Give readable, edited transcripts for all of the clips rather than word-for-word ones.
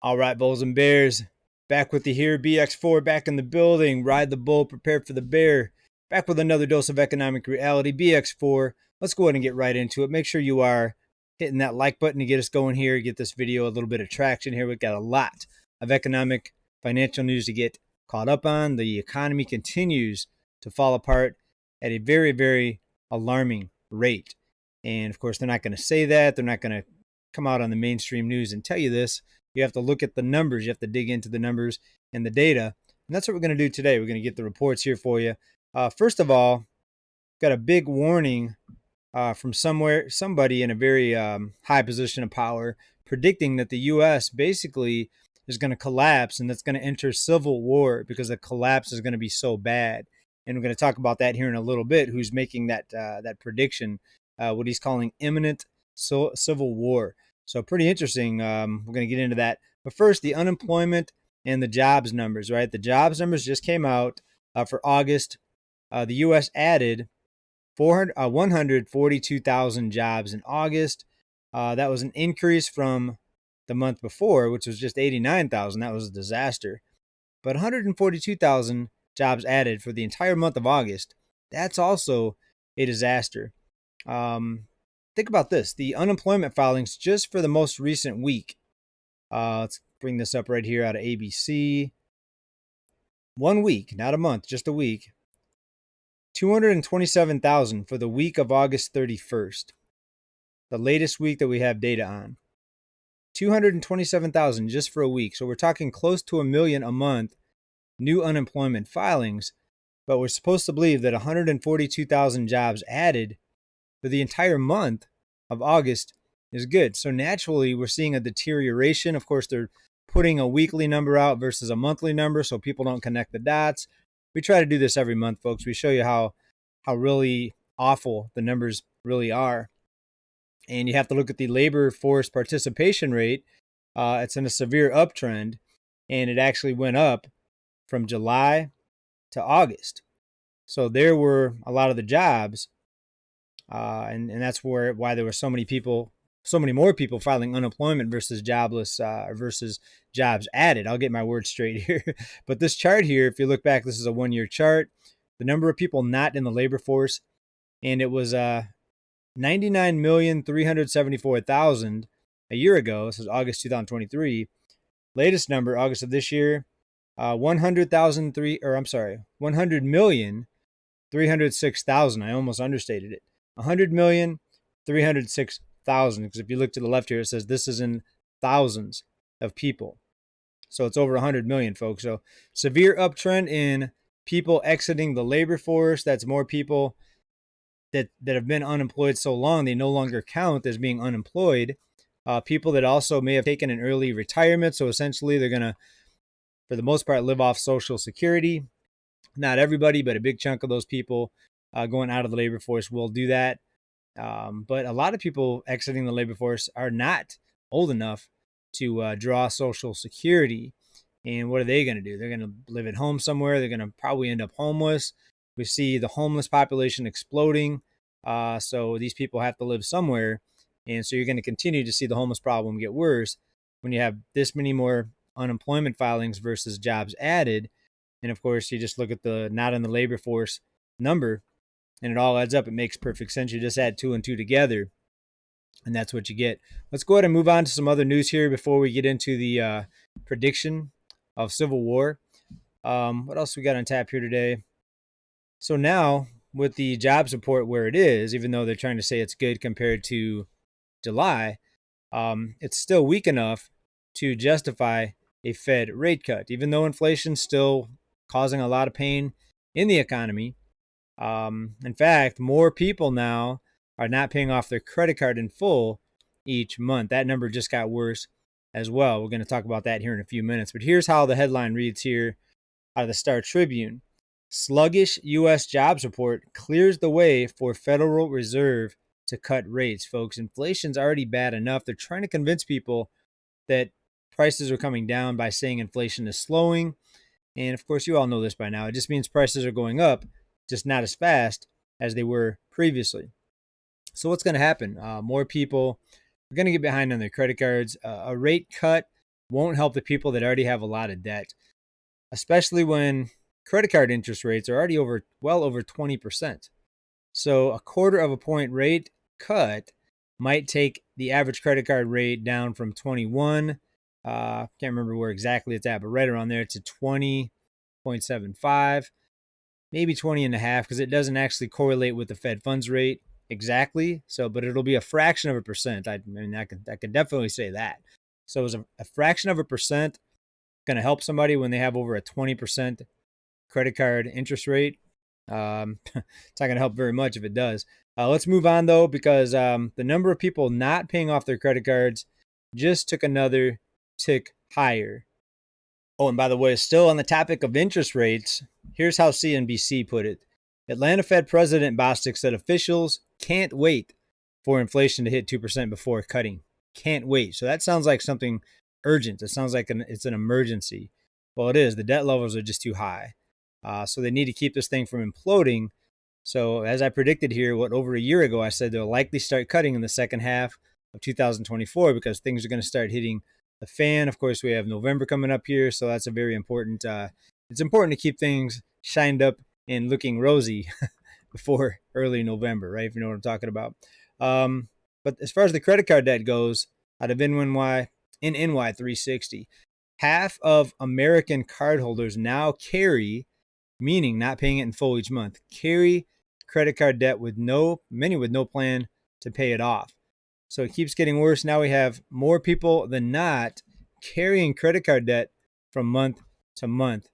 All right, Bulls and Bears, back with you here. BX4 back in the building. Ride the bull, prepare for the bear. Back with another dose of economic reality. BX4, let's go ahead and get right into it. Make sure you are hitting that like button to get us going here, get this video a little bit of traction here. We've got a lot of economic, financial news to get caught up on. The economy continues to fall apart at a very, very alarming rate. And of course, they're not going to say that. They're not going to come out on the mainstream news and tell you this. You have to look at the numbers. You have to dig into the numbers and the data. And that's what we're going to do today. We're going to get the reports here for you. First of all, got a big warning from somebody in a very high position of power, predicting that the U.S. basically is going to collapse and that's going to enter civil war because the collapse is going to be so bad. And we're going to talk about that here in a little bit. Who's making that prediction? What he's calling imminent civil war. So pretty interesting. We're going to get into that. But first, the unemployment and the jobs numbers, right? The jobs numbers just came out for August. The U.S. added 142,000 jobs in August. That was an increase from the month before, which was just 89,000. That was a disaster. But 142,000 jobs added for the entire month of August. That's also a disaster. Think about this. The unemployment filings just for the most recent week. Let's bring this up right here out of ABC. 1 week, not a month, just a week. 227,000 for the week of August 31st. The latest week that we have data on. 227,000 just for a week. So we're talking close to 1 million a month new unemployment filings. But we're supposed to believe that 142,000 jobs added for the entire month of August is good. So naturally, we're seeing a deterioration. Of course, they're putting a weekly number out versus a monthly number so people don't connect the dots. We try to do this every month, folks. We show you how really awful the numbers really are. And you have to look at the labor force participation rate. It's in a severe uptrend, and it actually went up from July to August. So there were a lot of the jobs. And that's why there were so many more people filing unemployment versus jobless versus jobs added. I'll get my words straight here. But this chart here, if you look back, this is a 1-year chart. The number of people not in the labor force, and it was 99,374,000 a year ago. This is August 2023. Latest number, August of this year, 100,306,000. I almost understated it. 100,306,000. Because if you look to the left here, it says this is in thousands of people. So it's over 100 million, folks. So severe uptrend in people exiting the labor force. That's more people that have been unemployed so long they no longer count as being unemployed. People that also may have taken an early retirement. So essentially, they're going to, for the most part, live off Social Security. Not everybody, but a big chunk of those people going out of the labor force will do that. But a lot of people exiting the labor force are not old enough to draw Social Security. And what are they going to do? They're going to live at home somewhere. They're going to probably end up homeless. We see the homeless population exploding. So these people have to live somewhere. And so you're going to continue to see the homeless problem get worse when you have this many more unemployment filings versus jobs added. And of course, you just look at the not in the labor force number, and it all adds up. It makes perfect sense. You just add 2 and 2 together, and that's what you get. Let's go ahead and move on to some other news here before we get into the prediction of civil war. What else we got on tap here today? So now, with the jobs report where it is, even though they're trying to say it's good compared to July, it's still weak enough to justify a Fed rate cut, even though inflation's still causing a lot of pain in the economy. In fact, more people now are not paying off their credit card in full each month. That number just got worse as well. We're going to talk about that here in a few minutes. But here's how the headline reads here out of the Star Tribune. Sluggish U.S. jobs report clears the way for Federal Reserve to cut rates, folks. Inflation's already bad enough. They're trying to convince people that prices are coming down by saying inflation is slowing. And of course, you all know this by now. It just means prices are going up, just not as fast as they were previously. So what's going to happen? More people are going to get behind on their credit cards. A rate cut won't help the people that already have a lot of debt, especially when credit card interest rates are already well over 20%. So a quarter of a point rate cut might take the average credit card rate down from 21. Can't remember where exactly it's at, but right around there to 20.75, maybe 20 and a half, because it doesn't actually correlate with the Fed funds rate exactly. So, but it'll be a fraction of a percent. I mean, I could definitely say that. So, is a fraction of a percent going to help somebody when they have over a 20% credit card interest rate? It's not going to help very much if it does. Let's move on though, because the number of people not paying off their credit cards just took another tick higher. Oh, and by the way, still on the topic of interest rates, here's how CNBC put it. Atlanta Fed President Bostic said officials can't wait for inflation to hit 2% before cutting. Can't wait. So that sounds like something urgent. It sounds like it's an emergency. Well, it is. The debt levels are just too high. So they need to keep this thing from imploding. So as I predicted here, over a year ago, I said they'll likely start cutting in the second half of 2024 because things are going to start hitting the fan. Of course, we have November coming up here, so that's a very important. It's important to keep things shined up and looking rosy before early November, right? If you know what I'm talking about. But as far as the credit card debt goes, out of NY 360, half of American cardholders now carry, meaning not paying it in full each month, carry credit card debt with many with no plan to pay it off. So it keeps getting worse. Now we have more people than not carrying credit card debt from month to month.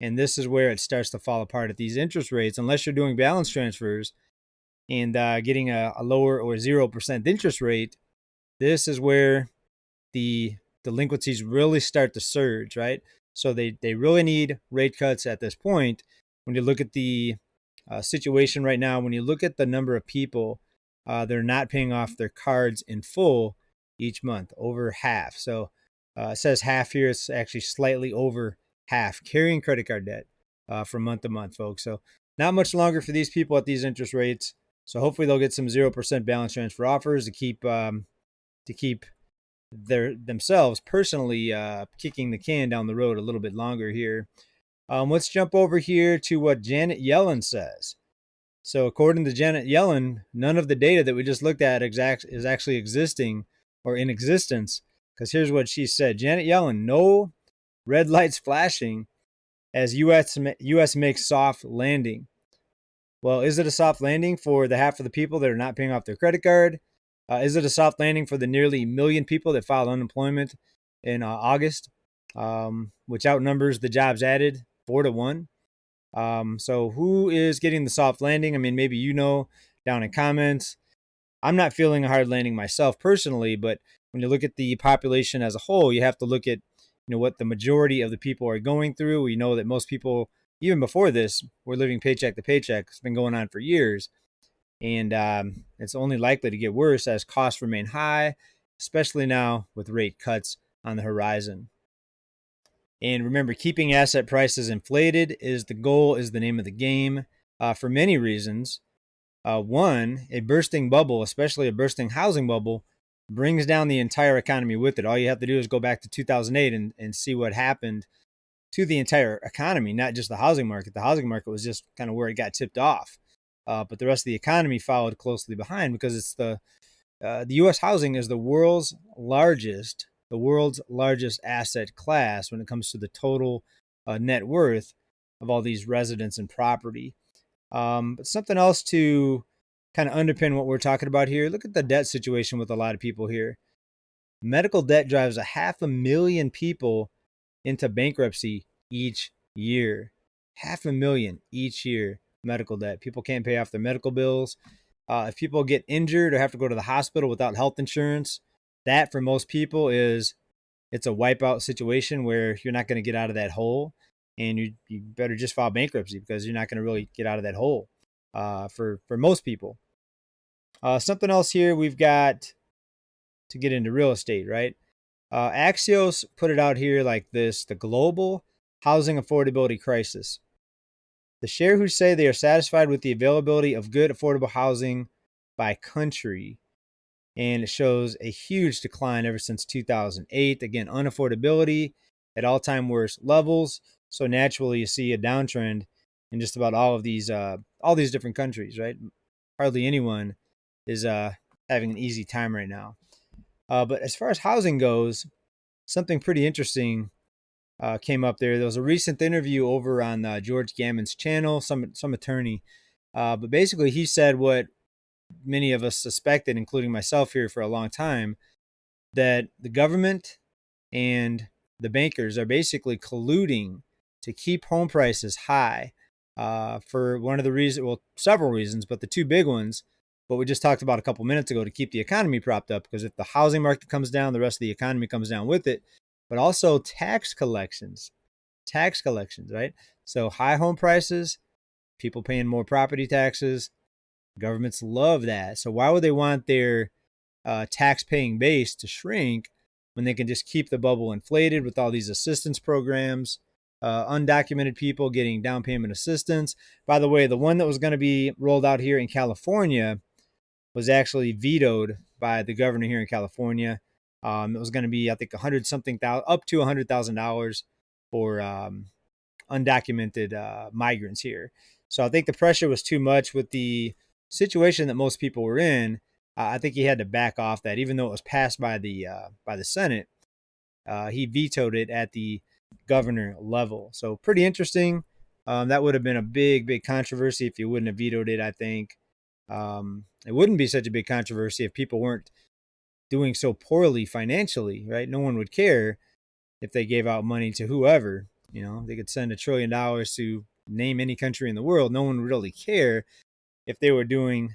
And this is where it starts to fall apart at these interest rates. Unless you're doing balance transfers and getting a lower or 0% interest rate, this is where the delinquencies really start to surge, right? So they really need rate cuts at this point. When you look at the situation right now, when you look at the number of people they're not paying off their cards in full each month, over half. So it says half here. It's actually slightly over half carrying credit card debt from month to month, folks. So not much longer for these people at these interest rates. So hopefully they'll get some 0% balance transfer offers to keep themselves personally kicking the can down the road a little bit longer here. Let's jump over here to what Janet Yellen says. So according to Janet Yellen, none of the data that we just looked at is actually existing or in existence. Because here's what she said. Janet Yellen, no red lights flashing as U.S. makes soft landing. Well, is it a soft landing for the half of the people that are not paying off their credit card? Is it a soft landing for the nearly 1 million people that filed unemployment in August, which outnumbers the jobs added 4-1? So who is getting the soft landing? I mean, maybe down in comments. I'm not feeling a hard landing myself personally, but when you look at the population as a whole, you have to look at what the majority of the people are going through. We know that most people, even before this, were living paycheck to paycheck. It's been going on for years, and it's only likely to get worse as costs remain high, especially now with rate cuts on the horizon. And remember, keeping asset prices inflated is the goal, is the name of the game for many reasons. One, a bursting bubble, especially a bursting housing bubble, brings down the entire economy with it. All you have to do is go back to 2008 and see what happened to the entire economy, not just the housing market. The housing market was just kind of where it got tipped off. But the rest of the economy followed closely behind because it's the U.S. housing is the world's largest asset class when it comes to the total net worth of all these residents and property. But something else to kind of underpin what we're talking about here, look at the debt situation with a lot of people here. Medical debt drives 500,000 people into bankruptcy each year. 500,000 each year, medical debt. People can't pay off their medical bills. If people get injured or have to go to the hospital without health insurance, that for most people it's a wipeout situation where you're not going to get out of that hole, and you better just file bankruptcy because you're not going to really get out of that hole for most people. Something else here we've got to get into real estate, right? Axios put it out here like this: the global housing affordability crisis. The share who say they are satisfied with the availability of good, affordable housing by country. and it shows a huge decline ever since 2008. Again, unaffordability at all-time worst levels. So naturally, you see a downtrend in just about all these different countries, right? Hardly anyone is having an easy time right now. But as far as housing goes, something pretty interesting came up there. There was a recent interview over on George Gammon's channel, some attorney, but basically he said what many of us suspected, including myself here for a long time, that the government and the bankers are basically colluding to keep home prices high for one of the reasons, well, several reasons, but the two big ones, what we just talked about a couple minutes ago, to keep the economy propped up. Because if the housing market comes down, the rest of the economy comes down with it. But also tax collections, right? So high home prices, people paying more property taxes. Governments love that. So why would they want their tax paying base to shrink when they can just keep the bubble inflated with all these assistance programs, undocumented people getting down payment assistance? By the way, the one that was going to be rolled out here in California was actually vetoed by the governor here in California. It was going to be, I think, up to $100,000 for undocumented migrants here. So I think the pressure was too much with the situation that most people were in. I think he had to back off that, even though it was passed by the Senate. He vetoed it at the governor level. So pretty interesting. That would have been a big controversy if he wouldn't have vetoed it. I think it wouldn't be such a big controversy if people weren't doing so poorly financially, right? No one would care if they gave out money to whoever. You know, they could send $1 trillion to name any country in the world. No one would really care if they were doing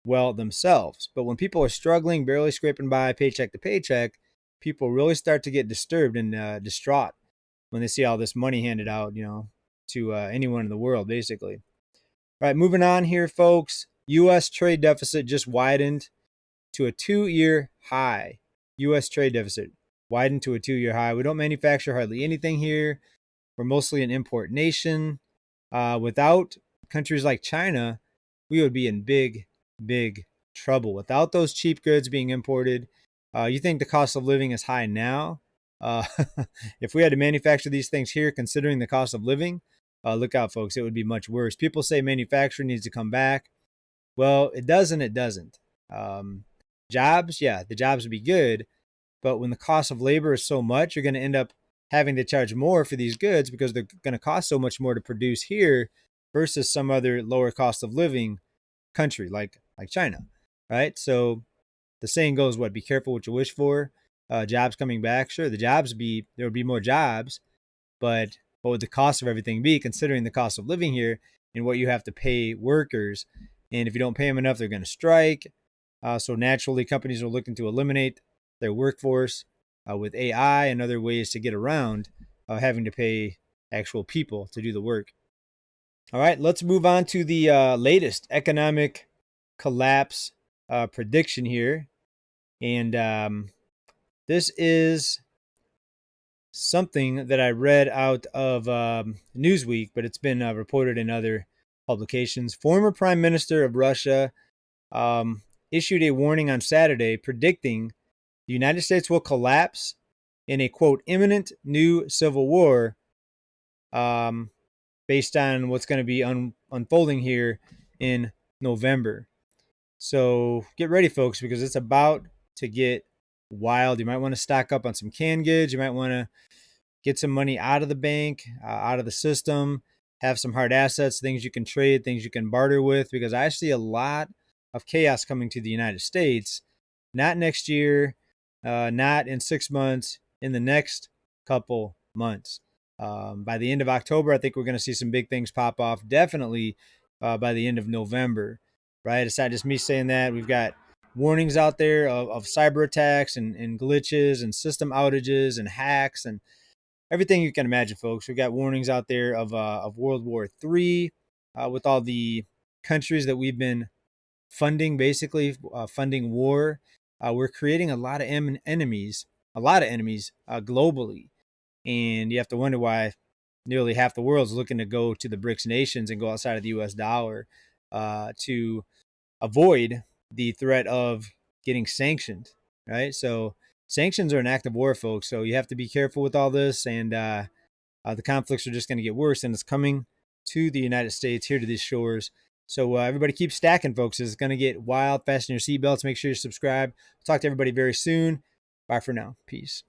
well themselves. But when people are struggling, barely scraping by paycheck to paycheck, people really start to get disturbed and distraught when they see all this money handed out, to anyone in the world, basically. All right, moving on here, folks. U.S. trade deficit just widened to a 2-year high. U.S. trade deficit widened to a 2-year high. We don't manufacture hardly anything here. We're mostly an import nation. Without countries like China, we would be in big trouble. Without those cheap goods being imported, you think the cost of living is high now? If we had to manufacture these things here, considering the cost of living, look out, folks, it would be much worse. People say manufacturing needs to come back. Well, it does and it doesn't. Jobs, yeah, the jobs would be good. But when the cost of labor is so much, you're going to end up having to charge more for these goods because they're going to cost so much more to produce here versus some other lower cost of living country like China, right? So the saying goes, what, be careful what you wish for. Jobs coming back, sure, there would be more jobs, but what would the cost of everything be, considering the cost of living here and what you have to pay workers? And if you don't pay them enough, they're going to strike. So naturally, companies are looking to eliminate their workforce with AI and other ways to get around having to pay actual people to do the work. All right, let's move on to the latest economic collapse prediction here. And this is something that I read out of Newsweek, but it's been reported in other publications. Former Prime Minister of Russia issued a warning on Saturday predicting the United States will collapse in a, quote, imminent new civil war based on what's going to be unfolding here in November. So get ready, folks, because it's about to get wild. You might want to stock up on some canned goods. You might want to get some money out of the bank, out of the system, have some hard assets, things you can trade, things you can barter with, because I see a lot of chaos coming to the United States. Not next year, not in 6 months, in the next couple months. By the end of October, I think we're going to see some big things pop off. Definitely by the end of November, right? It's not just me saying that. We've got warnings out there of cyber attacks and glitches and system outages and hacks and everything you can imagine, folks. We've got warnings out there of World War III with all the countries that we've been funding, basically funding war. We're creating a lot of enemies globally. And you have to wonder why nearly half the world is looking to go to the BRICS nations and go outside of the US dollar to avoid the threat of getting sanctioned, right? So sanctions are an act of war, folks. So you have to be careful with all this, and the conflicts are just going to get worse, and it's coming to the United States, here to these shores. So everybody keep stacking, folks. It's going to get wild. Fasten your seatbelts. Make sure you subscribe. Talk to everybody very soon. Bye for now. Peace.